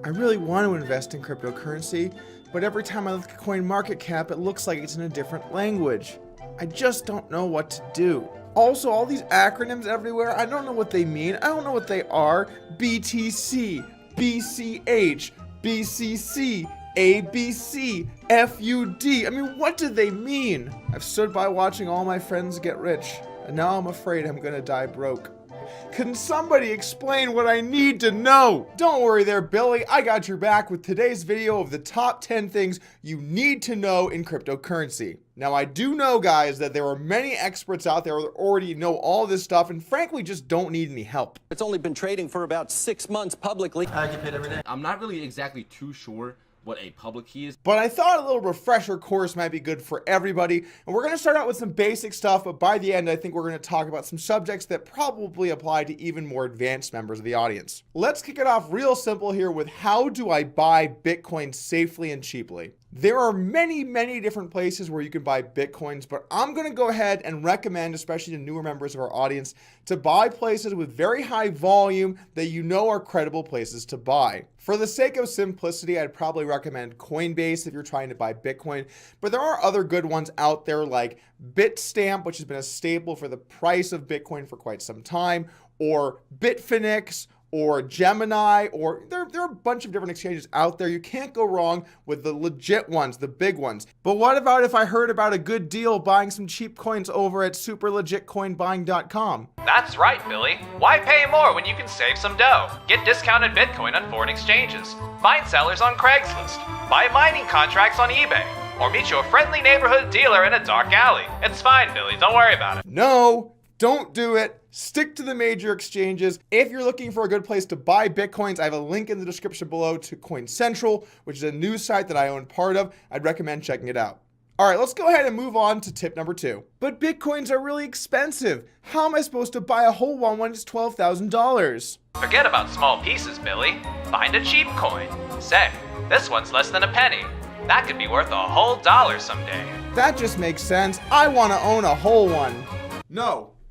I really want to invest in cryptocurrency, but every time I look at CoinMarketCap, it looks like it's in a different language. I just don't know what to do. Also, all these acronyms everywhere, I don't know what they mean. I don't know what they are. BTC, BCH, BCC, ABC, FUD. I mean, what do they mean? I've stood by watching all my friends get rich, and now I'm afraid I'm gonna die broke. Can somebody explain what I need to know? Don't worry there, Billy. I got your back with today's video of the top 10 things you need to know in cryptocurrency. Now, I do know, guys, that there are many experts out there that already know all this stuff and frankly just don't need any help. It's only been trading for about 6 months publicly. I get paid every day. I'm not really exactly too sure what a public key is, but I thought a little refresher course might be good for everybody. And we're going to start out with some basic stuff, but by the end, I think we're going to talk about some subjects that probably apply to even more advanced members of the audience. Let's kick it off real simple here with how do I buy Bitcoin safely and cheaply? There are many different places where you can buy Bitcoins, but I'm going to go ahead and recommend, especially to newer members of our audience, to buy places with very high volume that you know are credible places to buy. For the sake of simplicity, I'd probably recommend Coinbase if you're trying to buy Bitcoin, but there are other good ones out there like Bitstamp, which has been a staple for the price of Bitcoin for quite some time, or Bitfinex, or Gemini, or there are a bunch of different exchanges out there. You can't go wrong with the legit ones, the big ones. But what about if I heard about a good deal buying some cheap coins over at superlegitcoinbuying.com? That's right, Billy. Why pay more when you can save some dough? Get discounted Bitcoin on foreign exchanges, find sellers on Craigslist, buy mining contracts on eBay, or meet your friendly neighborhood dealer in a dark alley. It's fine, Billy. Don't worry about it. No, don't do it. Stick to the major exchanges. If you're looking for a good place to buy Bitcoins, I have a link in the description below to Coin Central, which is a news site that I own part of. I'd recommend checking it out. All right, let's go ahead and move on to tip number 2. But Bitcoins are really expensive. How am I supposed to buy a whole one when it's $12,000? Forget about small pieces, Billy. Find a cheap coin. Say, this one's less than a penny. That could be worth a whole dollar someday. That just makes sense. I want to own a whole one.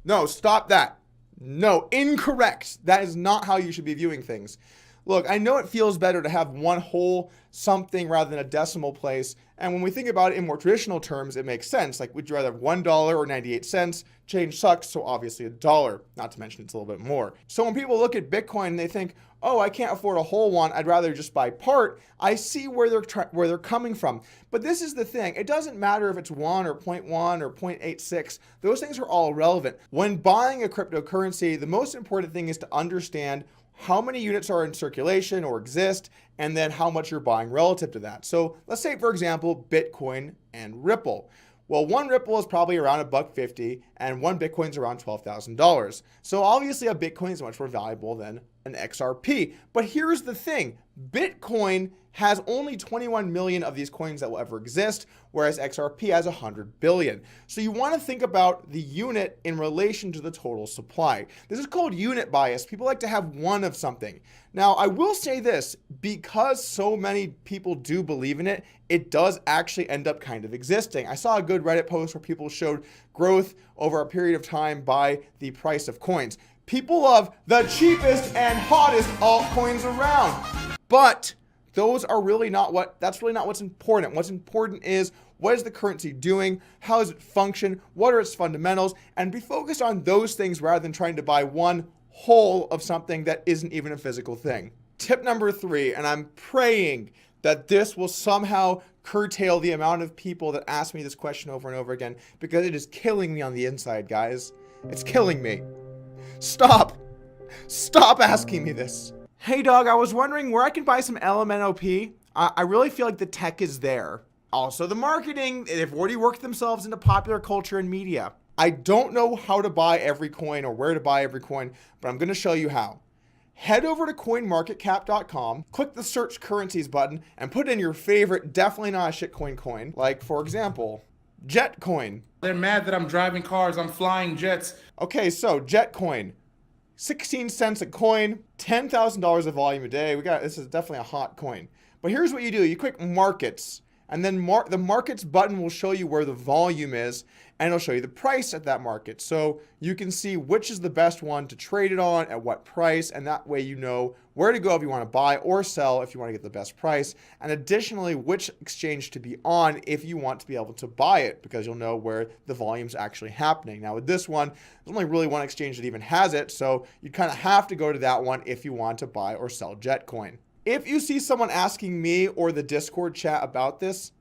No, stop that. No, incorrect. That is not how you should be viewing things. Look, I know it feels better to have one whole something rather than a decimal place. And when we think about it in more traditional terms, it makes sense. Like, would you rather have $1 or 98 cents? Change sucks, so obviously $1. Not to mention it's a little bit more. So when people look at Bitcoin and they think, oh, I can't afford a whole one, I'd rather just buy part, I see where they're coming from. But this is the thing. It doesn't matter if it's 1 or 0.1 or 0.86. Those things are all relevant. When buying a cryptocurrency, the most important thing is to understand how many units are in circulation or exist, and then how much you're buying relative to that. So let's say, for example, Bitcoin and Ripple. Well, one Ripple is probably around $1.50 and one Bitcoin's around $12,000. So obviously a Bitcoin is much more valuable than an XRP. But here's the thing, Bitcoin has only 21 million of these coins that will ever exist, whereas XRP has 100 billion. So you want to think about the unit in relation to the total supply. This is called unit bias. People like to have one of something. Now, I will say this, because so many people do believe in it, it does actually end up kind of existing. I saw a good Reddit post where people showed growth over a period of time by the price of coins. People love the cheapest and hottest altcoins around, but those are really that's really not what's important. What's important is, what is the currency doing? How does it function? What are its fundamentals? And be focused on those things rather than trying to buy one whole of something that isn't even a physical thing. Tip number 3, and I'm praying that this will somehow curtail the amount of people that ask me this question over and over again, because it is killing me on the inside, guys. It's killing me. Stop asking me this. Hey dog, I was wondering where I can buy some LMNOP. I really feel like the tech is there. Also the marketing, they've already worked themselves into popular culture and media. I don't know how to buy every coin or where to buy every coin, but I'm gonna show you how. Head over to coinmarketcap.com, click the search currencies button, and put in your favorite, definitely not a shitcoin coin, like for example, Jetcoin. They're mad that I'm driving cars, I'm flying jets. Okay, so Jetcoin. 16 cents a coin, $10,000 of volume a day. This is definitely a hot coin. But here's what you do. You click markets, And then the markets button will show you where the volume is, and it'll show you the price at that market. So you can see which is the best one to trade it on, at what price, and that way you know where to go if you want to buy or sell if you want to get the best price. And additionally, which exchange to be on if you want to be able to buy it, because you'll know where the volume's actually happening. Now with this one, there's only really one exchange that even has it, so you kind of have to go to that one if you want to buy or sell Jetcoin. If you see someone asking me or the Discord chat about this,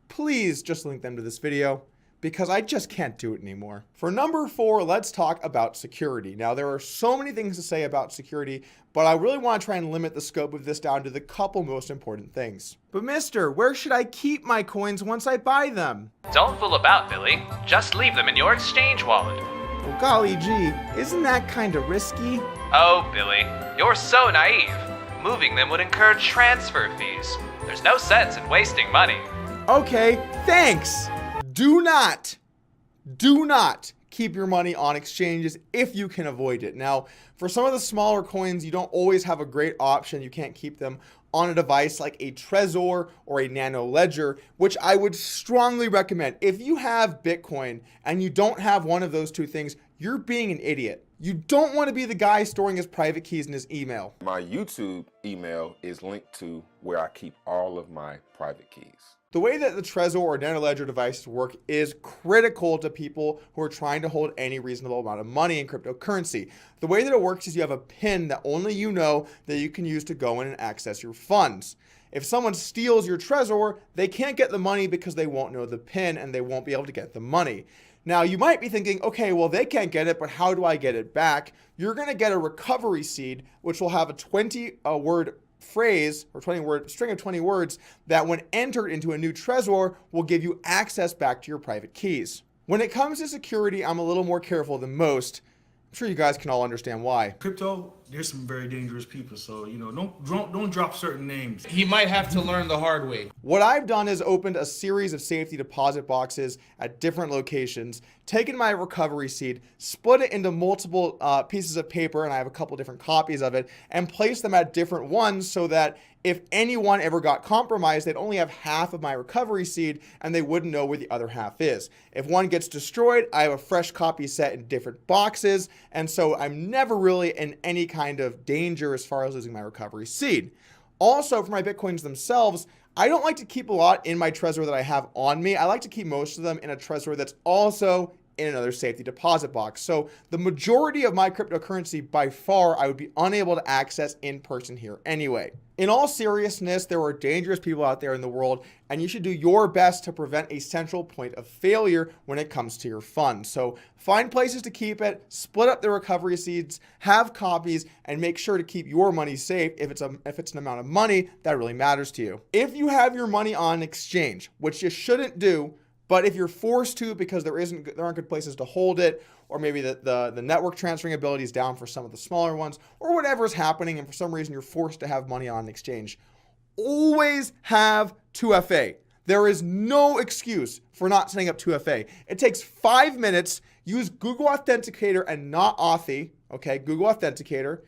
please just link them to this video, because I just can't do it anymore. For number 4, let's talk about security. Now, there are so many things to say about security, but I really want to try and limit the scope of this down to the couple most important things. But mister, where should I keep my coins once I buy them? Don't fool about, Billy. Just leave them in your exchange wallet. Well, golly gee, isn't that kind of risky? Oh, Billy, you're so naive. Moving them would incur transfer fees. There's no sense in wasting money. Okay, thanks. Do not keep your money on exchanges if you can avoid it. Now, for some of the smaller coins, you don't always have a great option. You can't keep them on a device like a Trezor or a Nano Ledger, which I would strongly recommend. If you have Bitcoin and you don't have one of those two things, you're being an idiot. You don't want to be the guy storing his private keys in his email. My YouTube email is linked to where I keep all of my private keys. The way that the Trezor or Nano Ledger devices work is critical to people who are trying to hold any reasonable amount of money in cryptocurrency. The way that it works is you have a PIN that only you know that you can use to go in and access your funds. If someone steals your Trezor, they can't get the money because they won't know the PIN and they won't be able to get the money. Now, you might be thinking, okay, well, they can't get it, but how do I get it back? You're going to get a recovery seed, which will have a 20-word phrase or 20-word string of 20 words that when entered into a new Trezor will give you access back to your private keys. When it comes to security, I'm a little more careful than most. I'm sure you guys can all understand why. Crypto, there's some very dangerous people, so don't drop certain names. He might have to learn the hard way. What I've done is opened a series of safety deposit boxes at different locations, taken my recovery seed, split it into multiple pieces of paper, and I have a couple different copies of it, and placed them at different ones so that if anyone ever got compromised, they'd only have half of my recovery seed and they wouldn't know where the other half is. If one gets destroyed, I have a fresh copy set in different boxes, and so I'm never really in any kind of danger as far as losing my recovery seed. Also, for my Bitcoins themselves, I don't like to keep a lot in my Trezor that I have on me. I like to keep most of them in a Trezor that's also in another safety deposit box. So the majority of my cryptocurrency by far I would be unable to access in person here anyway. In all seriousness, there are dangerous people out there in the world, and you should do your best to prevent a central point of failure when it comes to your funds. So find places to keep it, split up the recovery seeds, have copies, and make sure to keep your money safe if it's an amount of money that really matters to you. If you have your money on exchange, which you shouldn't do, but if you're forced to because there aren't good places to hold it, or maybe the network transferring ability is down for some of the smaller ones, or whatever is happening, and for some reason you're forced to have money on an exchange, always have 2FA. There is no excuse for not setting up 2FA. It takes 5 minutes. Use Google Authenticator and not Authy, okay? Google Authenticator,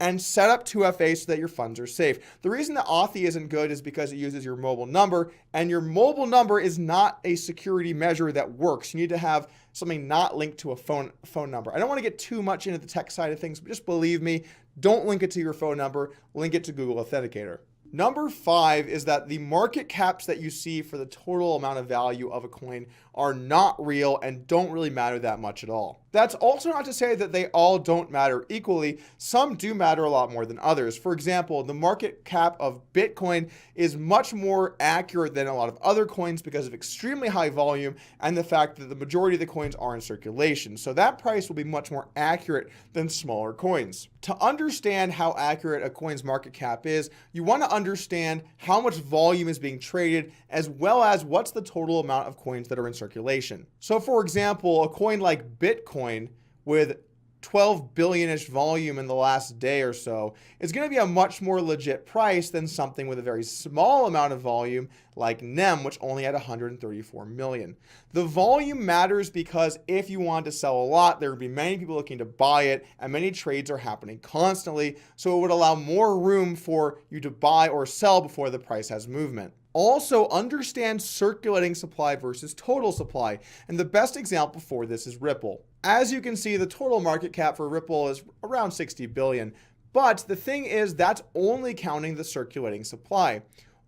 and set up 2FA so that your funds are safe. The reason that Authy isn't good is because it uses your mobile number, and your mobile number is not a security measure that works. You need to have something not linked to a phone number. I don't want to get too much into the tech side of things, but just believe me, don't link it to your phone number, link it to Google Authenticator. Number 5 is that the market caps that you see for the total amount of value of a coin are not real and don't really matter that much at all. That's also not to say that they all don't matter equally. Some do matter a lot more than others. For example, the market cap of Bitcoin is much more accurate than a lot of other coins because of extremely high volume and the fact that the majority of the coins are in circulation. So that price will be much more accurate than smaller coins. To understand how accurate a coin's market cap is, you want to understand how much volume is being traded, as well as what's the total amount of coins that are in circulation. So for example, a coin like Bitcoin with 12 billion-ish volume in the last day or so is going to be a much more legit price than something with a very small amount of volume like NEM, which only had 134 million. The volume matters because if you want to sell a lot, there would be many people looking to buy it, and many trades are happening constantly, so it would allow more room for you to buy or sell before the price has movement. Also, understand circulating supply versus total supply. And the best example for this is Ripple. As you can see, the total market cap for Ripple is around 60 billion. But the thing is, that's only counting the circulating supply.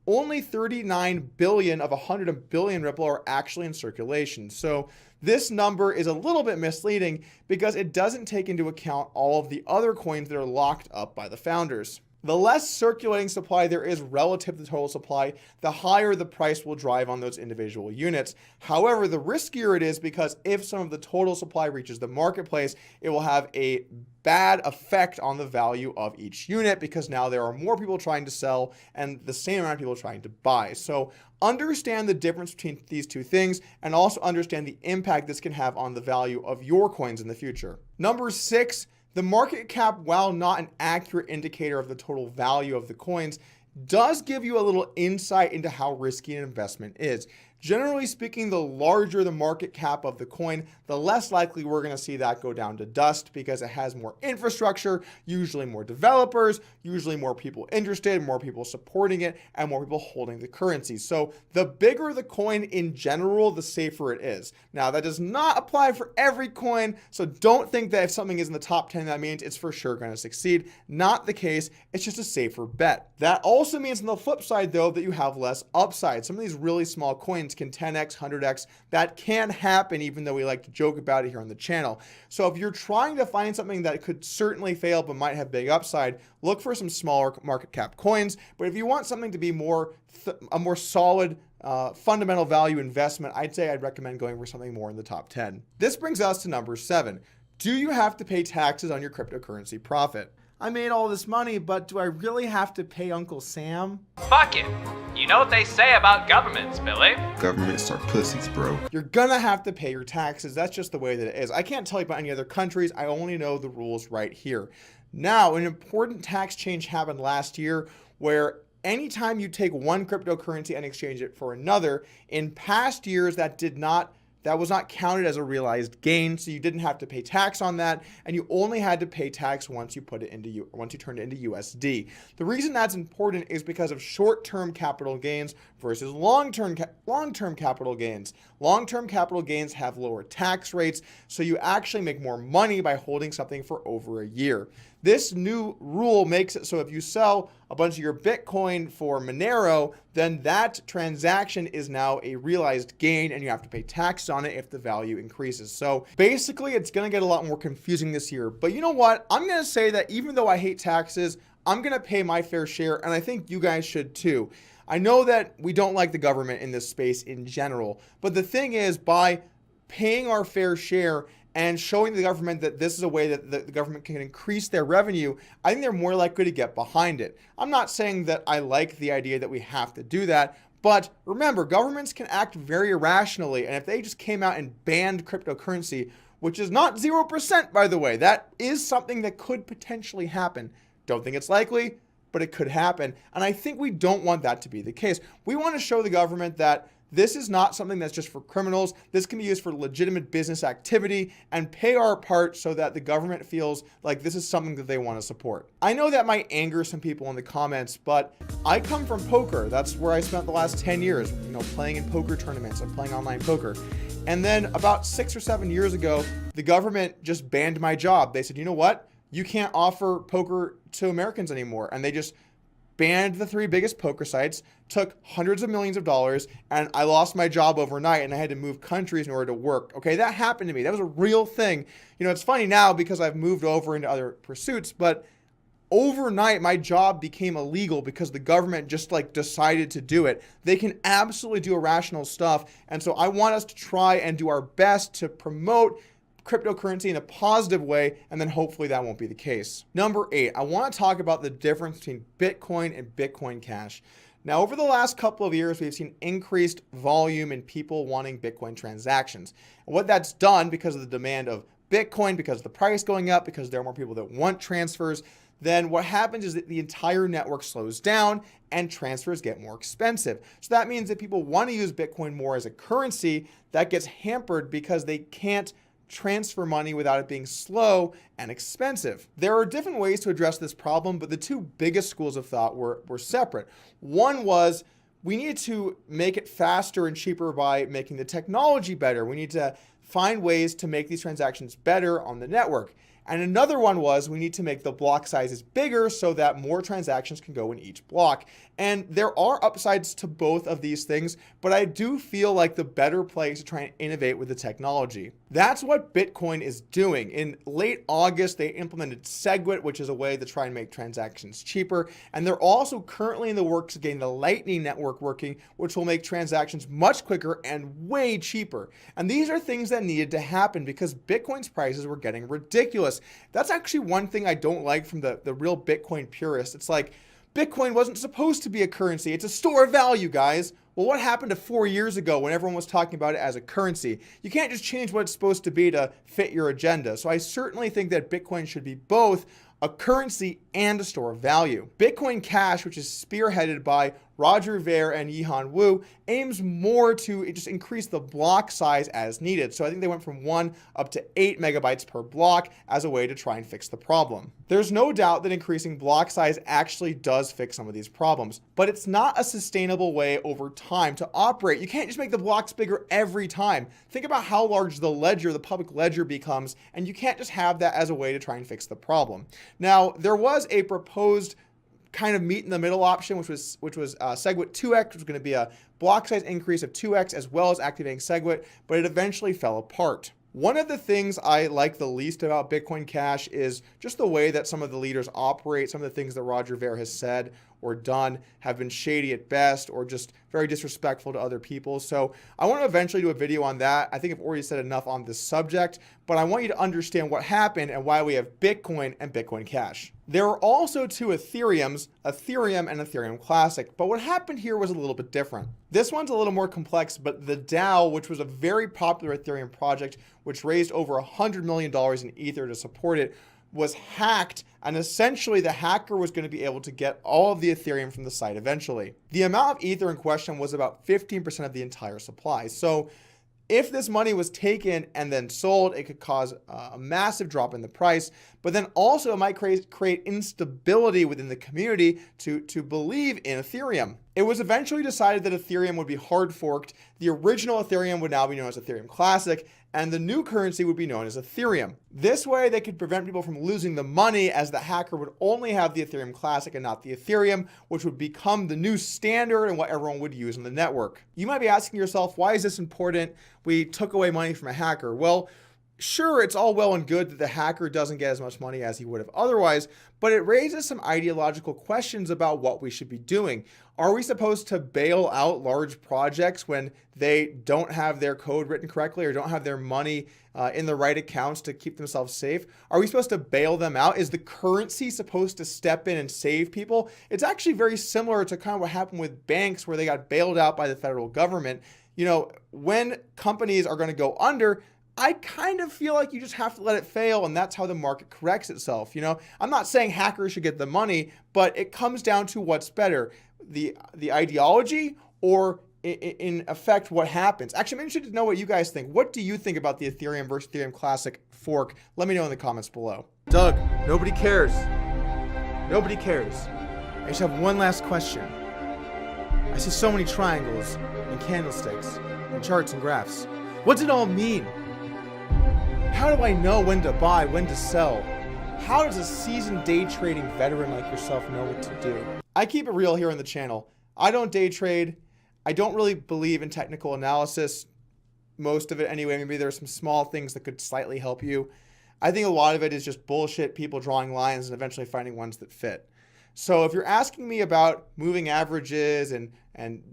Only 39 billion of 100 billion Ripple are actually in circulation. So this number is a little bit misleading because it doesn't take into account all of the other coins that are locked up by the founders. The less circulating supply there is relative to the total supply, the higher the price will drive on those individual units. However, the riskier it is because if some of the total supply reaches the marketplace, it will have a bad effect on the value of each unit because now there are more people trying to sell and the same amount of people trying to buy. So understand the difference between these two things and also understand the impact this can have on the value of your coins in the future. Number 6, the market cap, while not an accurate indicator of the total value of the coins, does give you a little insight into how risky an investment is. Generally speaking, the larger the market cap of the coin, the less likely we're going to see that go down to dust because it has more infrastructure, usually more developers, usually more people interested, more people supporting it, and more people holding the currency. So the bigger the coin in general, the safer it is. Now, that does not apply for every coin, so don't think that if something is in the top 10, that means it's for sure going to succeed. Not the case. It's just a safer bet. That also means on the flip side, though, that you have less upside. Some of these really small coins can 10x, 100x. That can happen, even though we like to joke about it here on the channel. So if you're trying to find something that could certainly fail but might have big upside, look for some smaller market cap coins. But if you want something to be a more solid fundamental value investment, I'd recommend going for something more in the top 10. This brings us to number 7. Do you have to pay taxes on your cryptocurrency profit? I made all this money, but do I really have to pay Uncle Sam? Fuck it. You know what they say about governments, Billy. Governments are pussies, bro. You're gonna have to pay your taxes. That's just the way that it is. I can't tell you about any other countries. I only know the rules right here. Now, an important tax change happened last year where anytime you take one cryptocurrency and exchange it for another, in past years that was not counted as a realized gain, so you didn't have to pay tax on that, and you only had to pay tax once you turned it into USD. The reason that's important is because of short-term capital gains versus long-term capital gains. Long-term capital gains have lower tax rates, so you actually make more money by holding something for over a year. This new rule makes it so if you sell a bunch of your Bitcoin for Monero, then that transaction is now a realized gain and you have to pay tax on it if the value increases. So basically, it's going to get a lot more confusing this year. But you know what? I'm going to say that even though I hate taxes, I'm going to pay my fair share, and I think you guys should too. I know that we don't like the government in this space in general, but the thing is, by paying our fair share and showing the government that this is a way that the government can increase their revenue, I think they're more likely to get behind it. I'm not saying that I like the idea that we have to do that, but remember, governments can act very irrationally, and if they just came out and banned cryptocurrency, which is not 0%, by the way, that is something that could potentially happen. Don't think it's likely, but it could happen, and I think we don't want that to be the case. We want to show the government that this is not something that's just for criminals. This can be used for legitimate business activity and pay our part so that the government feels like this is something that they want to support. I know that might anger some people in the comments, but I come from poker. That's where I spent the last 10 years, playing in poker tournaments and playing online poker. And then about 6 or 7 years ago, the government just banned my job. They said, you know what? You can't offer poker to Americans anymore. And they just banned the 3 biggest poker sites, took hundreds of millions of dollars, and I lost my job overnight and I had to move countries in order to work. Okay, that happened to me. That was a real thing. It's funny now because I've moved over into other pursuits, but overnight my job became illegal because the government just decided to do it. They can absolutely do irrational stuff. And so I want us to try and do our best to promote cryptocurrency in a positive way, and then hopefully that won't be the case. Number 8, I want to talk about the difference between Bitcoin and Bitcoin Cash. Now, over the last couple of years, we've seen increased volume in people wanting Bitcoin transactions. And what that's done because of the demand of Bitcoin, because of the price going up, because there are more people that want transfers, then what happens is that the entire network slows down and transfers get more expensive. So that means that people want to use Bitcoin more as a currency. That gets hampered because they can't transfer money without it being slow and expensive. There are different ways to address this problem, but the 2 biggest schools of thought were separate. One was we need to make it faster and cheaper by making the technology better. We need to find ways to make these transactions better on the network. And another one was we need to make the block sizes bigger so that more transactions can go in each block. And there are upsides to both of these things, but I do feel like the better play is to try and innovate with the technology. That's what Bitcoin is doing. In late August, they implemented SegWit, which is a way to try and make transactions cheaper. And they're also currently in the works of getting the Lightning Network working, which will make transactions much quicker and way cheaper. And these are things that needed to happen because Bitcoin's prices were getting ridiculous. That's actually one thing I don't like from the real Bitcoin purists. It's like, Bitcoin wasn't supposed to be a currency. It's a store of value, guys. Well, what happened to 4 years ago when everyone was talking about it as a currency? You can't just change what it's supposed to be to fit your agenda. So I certainly think that Bitcoin should be both a currency and a store of value. Bitcoin Cash, which is spearheaded by Roger Ver and Yihan Wu, aims more to just increase the block size as needed. So I think they went from 1 up to 8 megabytes per block as a way to try and fix the problem. There's no doubt that increasing block size actually does fix some of these problems, but it's not a sustainable way over time to operate. You can't just make the blocks bigger every time. Think about how large the ledger, the public ledger becomes, and you can't just have that as a way to try and fix the problem. Now, there was a proposed kind of meet in the middle option, which was SegWit 2x, which was going to be a block size increase of 2x as well as activating SegWit, but it eventually fell apart. One of the things I like the least about Bitcoin Cash is just the way that some of the leaders operate. Some of the things that Roger Ver has said or done have been shady at best or just very disrespectful to other people. So I want to eventually do a video on that. I think I've already said enough on this subject, but I want you to understand what happened and why we have Bitcoin and Bitcoin Cash. There are also two Ethereums, Ethereum and Ethereum Classic, but what happened here was a little bit different. This one's a little more complex, but the DAO, which was a very popular Ethereum project, which raised over $100 million in Ether to support it, was hacked, and essentially the hacker was going to be able to get all of the Ethereum from the site eventually. The amount of Ether in question was about 15% of the entire supply. So if this money was taken and then sold, it could cause a massive drop in the price, but then also it might create instability within the community to believe in Ethereum. It was eventually decided that Ethereum would be hard forked. The original Ethereum would now be known as Ethereum Classic, and the new currency would be known as Ethereum. This way, they could prevent people from losing the money, as the hacker would only have the Ethereum Classic and not the Ethereum, which would become the new standard and what everyone would use on the network. You might be asking yourself, why is this important? We took away money from a hacker. Well, sure, it's all well and good that the hacker doesn't get as much money as he would have otherwise, but it raises some ideological questions about what we should be doing. Are we supposed to bail out large projects when they don't have their code written correctly or don't have their money in the right accounts to keep themselves safe? Are we supposed to bail them out? Is the currency supposed to step in and save people? It's actually very similar to kind of what happened with banks where they got bailed out by the federal government. You know, when companies are going to go under, I kind of feel like you just have to let it fail, and that's how the market corrects itself. You know, I'm not saying hackers should get the money, but it comes down to what's better, the ideology or in effect what happens. Actually, I'm interested to know what you guys think. What do you think about the Ethereum versus Ethereum Classic fork? Let me know in the comments below. Doug, nobody cares. Nobody cares. I just have one last question. I see so many triangles and candlesticks and charts and graphs. What does it all mean? How do I know when to buy, when to sell? How does a seasoned day trading veteran like yourself know what to do? I keep it real here on the channel. I don't day trade. I don't really believe in technical analysis. Most of it anyway. Maybe there's some small things that could slightly help you. I think a lot of it is just bullshit, people drawing lines and eventually finding ones that fit. So if you're asking me about moving averages and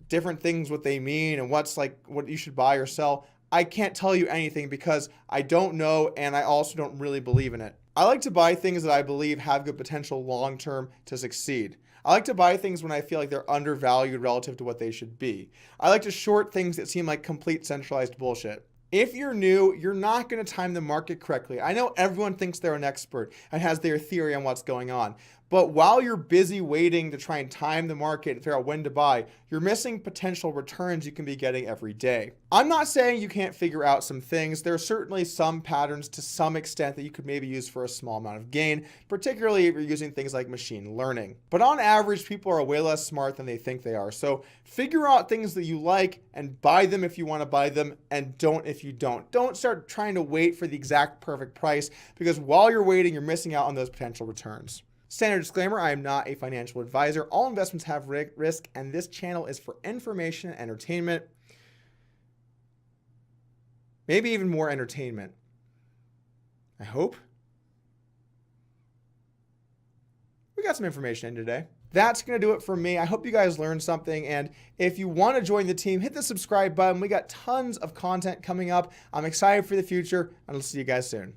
different things, what they mean and what you should buy or sell, I can't tell you anything because I don't know, and I also don't really believe in it. I like to buy things that I believe have good potential long-term to succeed. I like to buy things when I feel like they're undervalued relative to what they should be. I like to short things that seem like complete centralized bullshit. If you're new, you're not going to time the market correctly. I know everyone thinks they're an expert and has their theory on what's going on, But while you're busy waiting to try and time the market and figure out when to buy, you're missing potential returns you can be getting every day. I'm not saying you can't figure out some things. There are certainly some patterns to some extent that you could maybe use for a small amount of gain, particularly if you're using things like machine learning. But on average, people are way less smart than they think they are. So figure out things that you like and buy them if you want to buy them, and don't if you don't. Don't start trying to wait for the exact perfect price, because while you're waiting, you're missing out on those potential returns. Standard disclaimer, I am not a financial advisor. All investments have risk, and this channel is for information and entertainment. Maybe even more entertainment. I hope. We got some information in today. That's going to do it for me. I hope you guys learned something. And if you want to join the team, hit the subscribe button. We got tons of content coming up. I'm excited for the future, and I'll see you guys soon.